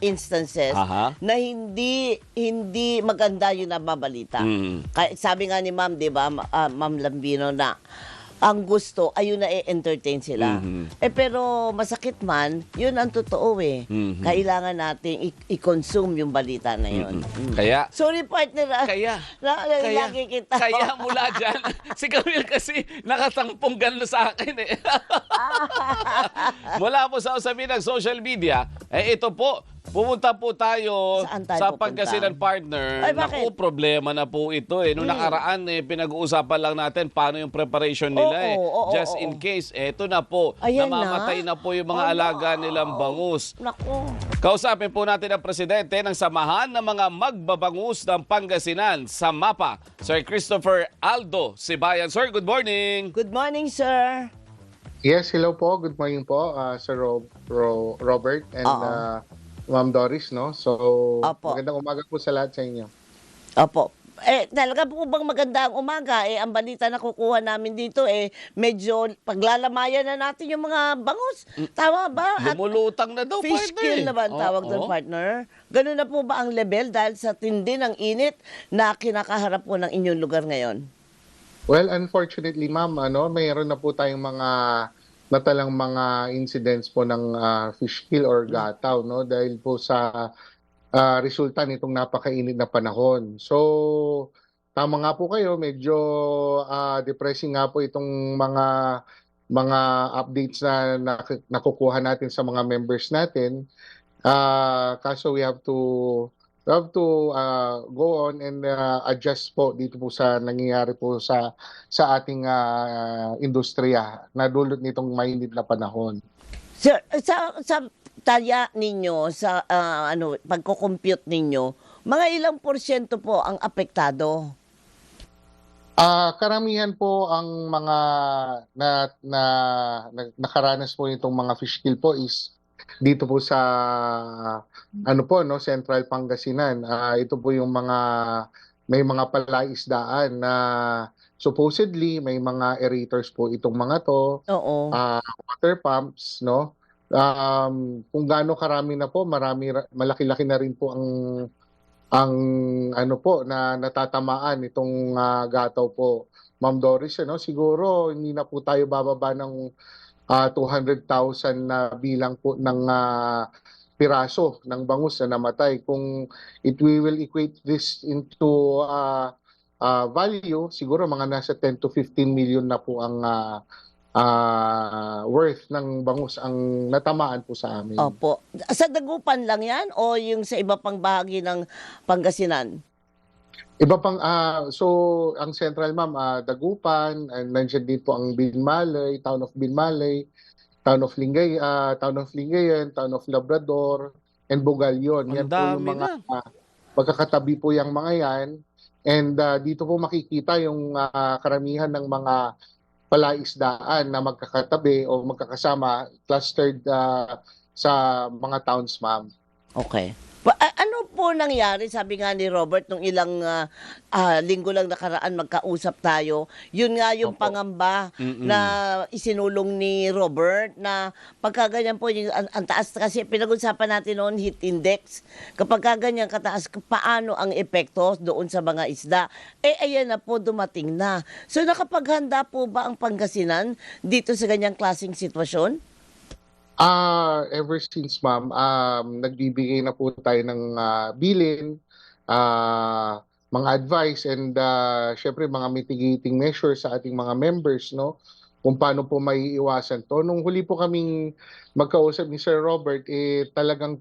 instances Aha. na hindi maganda yung nababalita. Sabi nga ni Ma'am, 'di ba, Ma'am Lambino, na ang gusto ayun na i-entertain sila. Pero masakit man, yun ang totoo eh. Kailangan nating i-consume yung balita na yun. Kaya, Sorry partner, kaya, lagi kita. kaya mula dyan, si Camille kasi nakatangpong gano'n sa akin eh. Mula po sa usapin ng social media, ito po, pumunta po tayo Saan tayo sa pupunta? Pangasinan partner. Ay, bakit? Naku, problema na po ito eh. Noong nakaraan pinag-uusapan lang natin paano yung preparation nila Oo, Just in case, eto na po, Ayan namamatay na po yung mga alaga nilang bangus. Naku. Kausapin po natin ang presidente ng Samahan ng mga Magbabangus ng Pangasinan sa MAPA, Sir Christopher Aldo Sibayan. Sir, good morning. Good morning, sir. Yes, hello po. Good morning po, Sir Robert and Ma'am Doris, no? So, Opo. magandang umaga po sa lahat sa inyo. Opo. Talaga po bang maganda ang umaga? Ang balita na kukuha namin dito, medyo paglalamayan na natin yung mga bangus. Tama ba? At Lumulutang na daw, fish partner. kill naman tawag doon, partner. Ganun na po ba ang level dahil sa tindi ng init na kinakaharap po ng inyong lugar ngayon? Well, unfortunately, ma'am, mayroon na po tayong mga natalang mga incidents po ng fish kill or gataw, no? Dahil po sa resulta nitong napakainit na panahon. So, tama nga po kayo, medyo depressing nga po itong mga updates na nakukuha natin sa mga members natin. Kaso we have to go on and adjust po dito po sa nangyayari po sa ating industriya na dulot nitong mainit na panahon. Sir, sa taya ninyo, sa pagko-compute ninyo, mga ilang porsyento po ang apektado? Karamihan po ang mga nakaranas po itong mga fish kill po is dito po sa Central Pangasinan. Ito po yung may mga palaisdaan na supposedly may mga aerators po itong mga to. Oo. Water pumps, no? Kung gaano karami na po, malaki-laki na rin po ang na natatamaan itong gataw po. Ma'am Doris, siguro hindi na po tayo bababa ng 200,000 na bilang po ng piraso ng bangus na namatay. Kung we will equate this into value, siguro mga nasa 10 to 15 million na po ang worth ng bangus ang natamaan po sa amin. Opo. Sa Dagupan lang yan o yung sa iba pang bahagi ng Pangasinan? Iba pang, so ang Central, ma'am, Dagupan, nandiyan din po ang Binmalay, Town of Binmalay, Town of Lingayen, Town of Labrador, and Bugalyon. Yan po yung mga magkakatabi po yung mga yan. And dito po makikita yung karamihan ng mga palaisdaan na magkakatabi o magkakasama, clustered sa mga towns, ma'am. Okay. Ano po nangyari? Sabi nga ni Robert, nung ilang linggo lang nakaraan magkausap tayo, yun nga yung pangamba na isinulong ni Robert na pagkaganyan po, ang taas kasi pinag-usapan natin noon, heat index. Kapag kaganyan kataas, paano ang epekto doon sa mga isda? Ayan na po, dumating na. So nakapaghanda po ba ang Pangasinan dito sa ganyang klaseng sitwasyon? Ever since, ma'am, nagbibigay na po tayo ng bilin, mga advice, and syempre mga mitigating measures sa ating mga members, no? Kung paano po maiiwasan to. Nung huli po kaming magkausap ni Sir Robert, talagang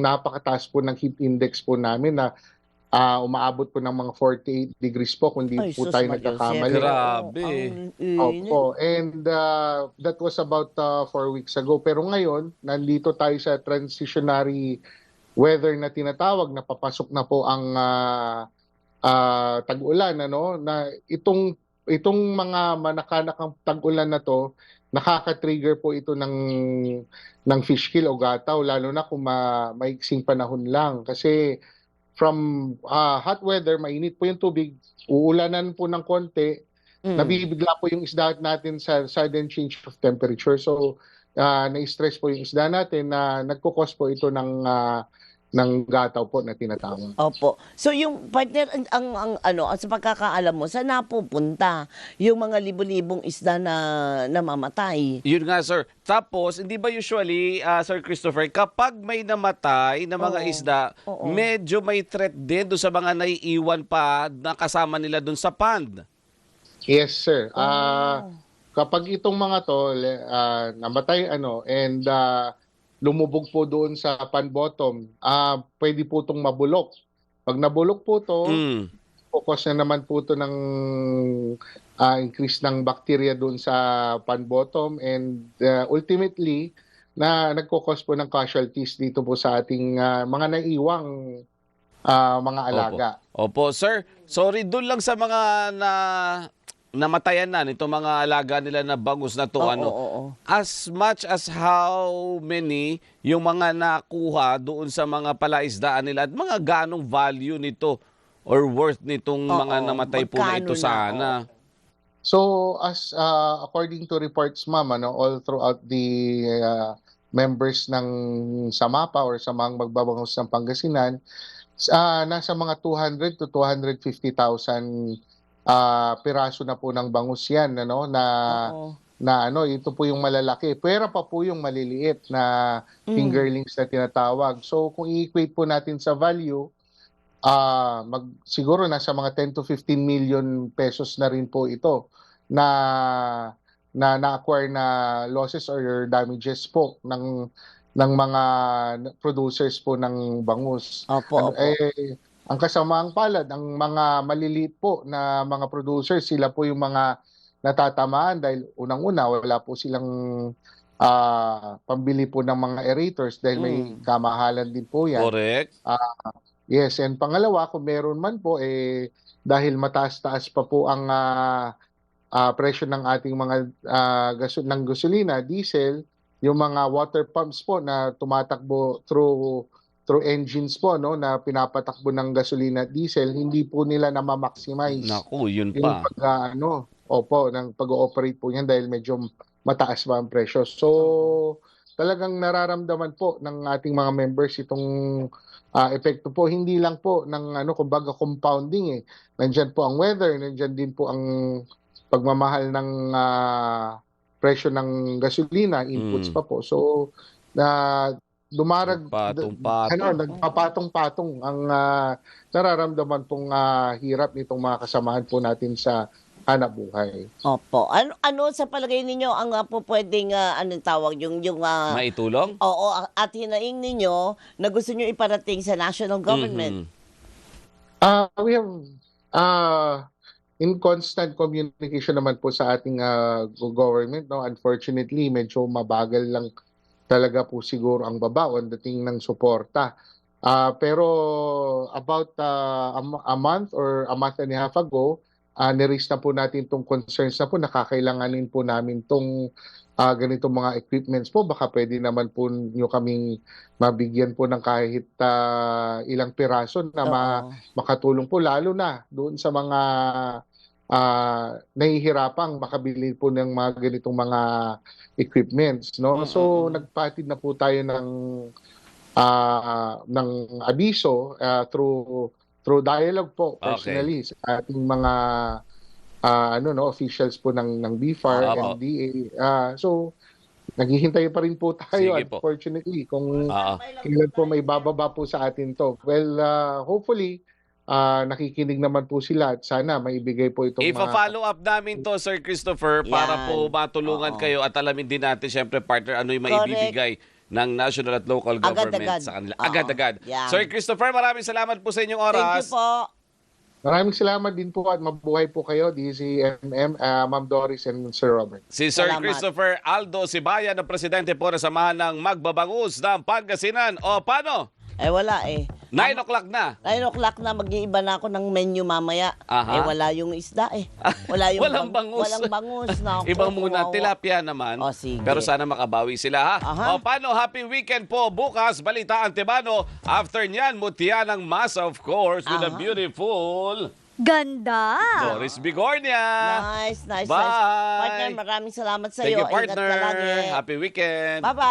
napakataas po ng heat index po namin na umaabot po ng mga 48 degrees po kung di po tayo nagkakamali. Grabe. Opo. And that was about 4 weeks ago. Pero ngayon, nandito tayo sa transitionary weather na tinatawag, na papasok na po ang tag-ulan, na itong mga manakanakang tag-ulan na to, nakaka-trigger po ito ng fish kill o gataw, lalo na kung maiksing panahon lang. Kasi from hot weather, mainit po yung tubig, uulanan po ng konti, nabibigla po yung isda natin sa sudden change of temperature. So, na-stress po yung isda natin na nagkukos po ito ng gataw po na tinatawag. Opo. So yung partner, sa pagkakaalam mo, saan napupunta yung mga libo-libong isda na namamatay? Yun nga, sir. Tapos, hindi ba usually, Sir Christopher, kapag may namatay na mga Oo. isda, Oo. medyo may threat din doon sa mga naiiwan pa na kasama nila doon sa pond? Yes, sir. Oh. Kapag itong mga to namatay and lumubog po doon sa pan bottom, pwede po itong mabulok. Pag nabulok po to, Mm. focus na naman po ito ng increase ng bacteria doon sa pan bottom and ultimately nagkukos po ng casualties dito po sa ating mga naiiwang mga alaga. Opo, sir. Sorry, doon lang sa mga namatayan na nitong mga alaga nila na bangus na to, Oo. as much as how many yung mga nakuha doon sa mga palaisdaan nila at mga ganong value nito or worth nitong mga Oo, namatay po na ito magkano na, sana? So as according to reports, ma'am, all throughout the members ng SAMAPA or Samahang Magbabangus ng Pangasinan, nasa mga 200 to 250,000 piraso na po ng bangus yan, Oo. ito po yung malalaki. Pwera pa po yung maliliit na fingerlings na tinatawag. So kung i-equate po natin sa value, siguro nasa mga 10 to 15 million pesos na rin po ito na acquire na losses or damages po ng mga producers po ng bangus. Opo. Ang kasamaang palad, ang mga maliliit po na mga producers, sila po yung mga natatamaan dahil unang-una wala po silang pambili po ng mga aerators dahil may kamahalan din po yan. Correct. Yes, and pangalawa, kung meron man po, dahil mataas-taas pa po ang presyo ng ating mga ng gasolina, diesel, yung mga water pumps po na tumatakbo through engines po na pinapatakbo ng gasolina at diesel, hindi po nila na-maximize Naku, yun yung pa. ng pag-ooperate po yan dahil medyo mataas pa ang presyo. So talagang nararamdaman po ng ating mga members itong epekto po, hindi lang po ng kumbaga compounding. Nandiyan po ang weather, nandiyan din po ang pagmamahal ng presyo ng gasolina, inputs pa po. So nagpapatong-patong ang nararamdaman pong hirap nitong mga kasamahan po natin sa hanap buhay. Opo. Ano sa palagay ninyo ang po pwedeng anong tawag yung Maitulong? oo, at hinaing ninyo na gusto nyo iparating sa national government? We have in constant communication naman po sa ating government. Unfortunately, medyo mabagal lang talaga po siguro ang babaon dating ng suporta. Pero about a month or a month and a half ago, niraise na po natin itong concerns na po, nakakailanganin po namin itong ganitong mga equipments po. Baka pwede naman po nyo kaming mabigyan po ng kahit ilang piraso na makatulong po, lalo na doon sa mga nahihirapang makabili po ng mga ganitong mga equipments. So nagpatid na po tayo ng abiso through dialogue po personally sa ating mga officials po ng BFAR and DA. So naghihintay pa rin po tayo. Sige po. Unfortunately kung kailan po may bababa po sa atin to. Well, hopefully nakikinig naman po sila at sana maibigay po itong Ipa-follow up namin to, Sir Christopher, para po matulungan kayo at alamin din natin, syempre, partner, ano yung maibibigay ng national at local government sa kanila. Agad-agad. Sir Christopher, maraming salamat po sa inyong oras. Thank you po. Maraming salamat din po at mabuhay po kayo, DCMM, Ma'am Doris and Sir Robert. Si Sir Salamat. Christopher Aldo Sibayan, na presidente po ng Samahan ng Magbabangus ng Pangasinan. O, paano? Wala 9 o'clock na. 9 o'clock na, mag-iiba na ako ng menu mamaya. Wala yung isda Wala yung Walang bangus. Walang bangus. Naku, Ibang muna, tilapia naman. Sige. Pero sana makabawi sila, ha? O, paano? Happy weekend po. Bukas, Balita Antebano. After nyan, mutya ng masa, of course, with a beautiful Ganda! Doris Bigornia. Nice, nice, Bye. nice. Partner, maraming salamat sa Thank iyo. you, partner. Ingat ka lagi. Happy weekend. Bye-bye.